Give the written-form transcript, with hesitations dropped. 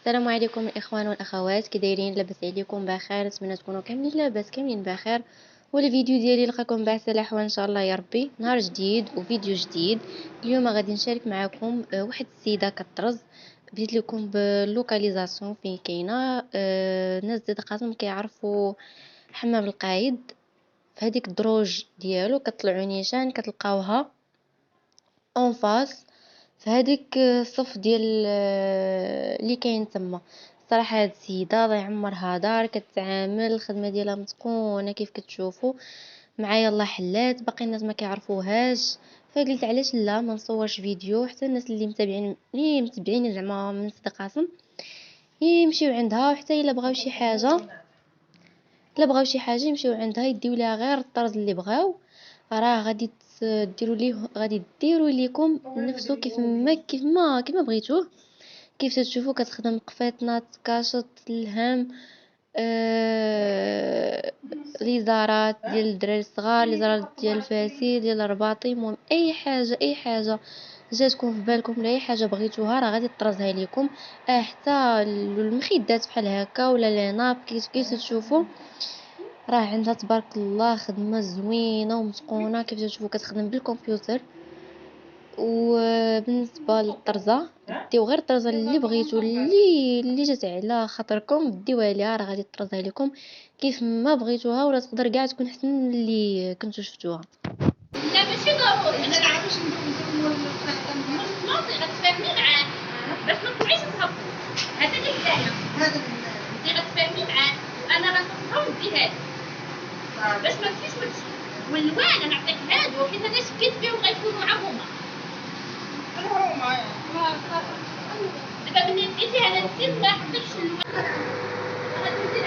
السلام عليكم الاخوان والاخوات، كي دايرين؟ لاباس عليكم؟ بخير؟ نتمنى تكونوا كاملين لاباس، كاملين بخير. والفيديو ديالي لقاكم بعسى الاحوال ان شاء الله يا ربي. نهار جديد وفيديو جديد. اليوم غادي نشارك معكم واحد السيده كطرز. بديت لكم باللوكاليزاسيون فين كاينه. الناس زاد قاسم كيعرفوا حمام القايد. في هذيك الدروج ديالو كطلعوا نيشان كتلقاوها اون فاس في هذيك الصف ديال اللي كاين تما. صراحه هاد السيده الله يعمرها دار، كتعامل الخدمه ديالها متقونه كيف كتشوفوا معايا. الله حلات باقي الناس ما كيعرفوهاش، فقلت علاش لا ما نصورش فيديو حتى الناس اللي متبعين زعما من صدق قاسم يمشيو عندها، وحتى الا بغاو شي حاجه يمشيو عندها يديو لها غير الطرز اللي بغاو. راه غادي ديروا ليكم نفسه كيف ما بغيتوه. كيف تشوفوا كتخدم قفيطنات كاشط الهم، ليزارات ديال الدراري الصغار، ليزارات ديال الفاسي ديال الرباطي، المهم اي حاجه جاتكم في بالكم ولا اي حاجه بغيتوها راه غادي طرزها لكم. حتى المخدات بحال هكا ولا لي ناب كيف تشوفوا راه عندها تبارك الله خدمه زوينه ومتقونه. كيف تشوفوا كتخدم بالكمبيوتر. وبالنسبه للطرزه ديو غير الطرزه اللي بغيتو اللي جات على خاطركم ديوها ليها، راه غادي تطرزها لكم كيف ما بغيتوها، ولا تقدر كاع تكون احسن من اللي كنتو شفتوها. لا ماشي ضروري انا نعرفش المنطق غتفاهمي معاه باش ما تطلعيش تهبطي. هذا اللي بدايه انت غتفاهمي معاه وانا غنصحو نديها باش ما تمشيش وتمشي. والوان انا نعطيك هادو حيت انا شكيت فيهم غيكونوا مع هما دابا ملي لقيتي هذا السن ما حطيتش الوان غادي ندير